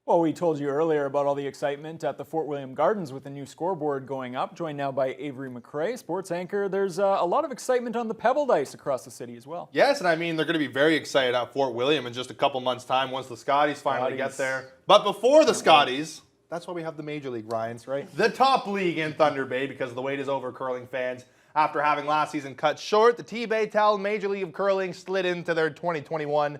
Well, we told you earlier about all the excitement at the Fort William Gardens with the new scoreboard going up. Joined now by Avery McCrae, sports anchor. There's a lot of excitement on the pebbled ice across the city as well. Yes, and I mean, they're going to be very excited at Fort William in just a couple months' time once the Scotties finally get there. But before the Scotties, that's why we have the Major League, Ryans, right? The top league in Thunder Bay, because the wait is over, curling fans. After having last season cut short, the Tbaytel Major League of Curling slid into their 2021-22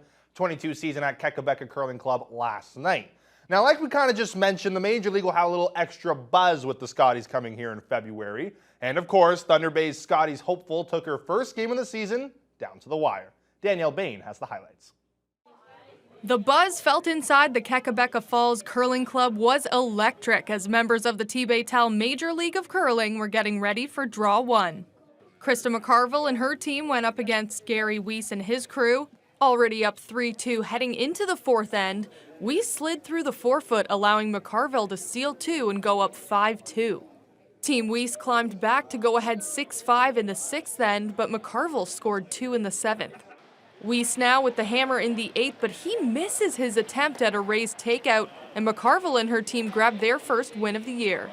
season at Kakabeka Curling Club last night. Now, like we kind of just mentioned, the Major League will have a little extra buzz with the Scotties coming here in February. And of course, Thunder Bay's Scotties hopeful took her first game of the season down to the wire. Danielle Bain has the highlights. The buzz felt inside the Kakabeka Falls Curling Club was electric as members of the Tbaytel Major League of Curling were getting ready for Draw 1. Krista McCarville and her team went up against Gary Weiss and his crew. Already up 3-2 heading into the fourth end, Weiss slid through the forefoot, allowing McCarville to seal 2 and go up 5-2. Team Weiss climbed back to go ahead 6-5 in the sixth end, but McCarville scored 2 in the seventh. Weiss now with the hammer in the eighth, but he misses his attempt at a raised takeout, and McCarville and her team grabbed their first win of the year.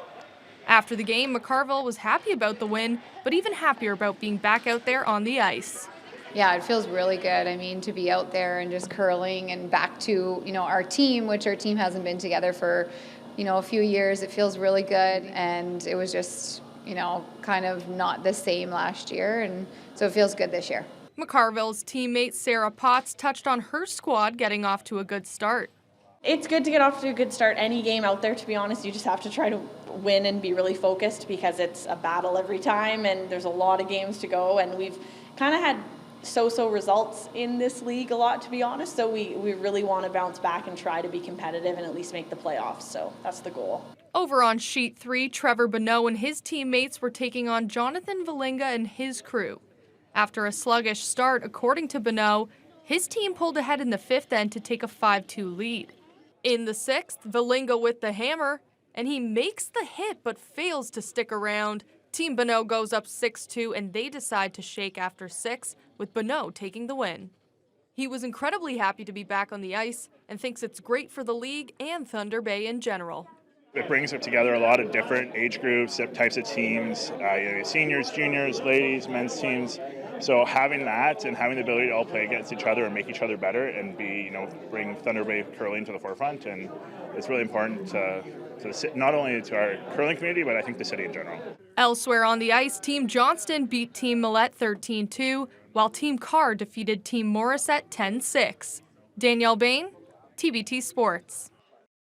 After the game, McCarville was happy about the win, but even happier about being back out there on the ice. Yeah, it feels really good. I mean, to be out there and just curling and back to, our team, which our team hasn't been together for, a few years. It feels really good, and it was just, kind of not the same last year, and so it feels good this year. McCarville's teammate Sarah Potts touched on her squad getting off to a good start. It's good to get off to a good start. Any game out there, to be honest, you just have to try to win and be really focused because it's a battle every time, and there's a lot of games to go, and we've kind of had so-so results in this league a lot, to be honest, so we really want to bounce back and try to be competitive and at least make the playoffs, so that's the goal. Over on sheet 3, Trevor Bonot and his teammates were taking on Jonathan Valinga and his crew. After a sluggish start, according to Bonot, his team pulled ahead in the fifth end to take a 5-2 lead. In the sixth, Valinga with the hammer, and he makes the hit but fails to stick around. Team Bonot goes up 6-2, and they decide to shake after 6, with Bonot taking the win. He was incredibly happy to be back on the ice and thinks it's great for the league and Thunder Bay in general. It brings together a lot of different age groups, types of teams, seniors, juniors, ladies, men's teams. So having that and having the ability to all play against each other and make each other better and bring Thunder Bay curling to the forefront, and it's really important to not only to our curling community, but I think the city in general. Elsewhere on the ice, Team Johnston beat Team Millette 13-2, while Team Carr defeated Team Morissette 10-6. Danielle Bain, TBT Sports.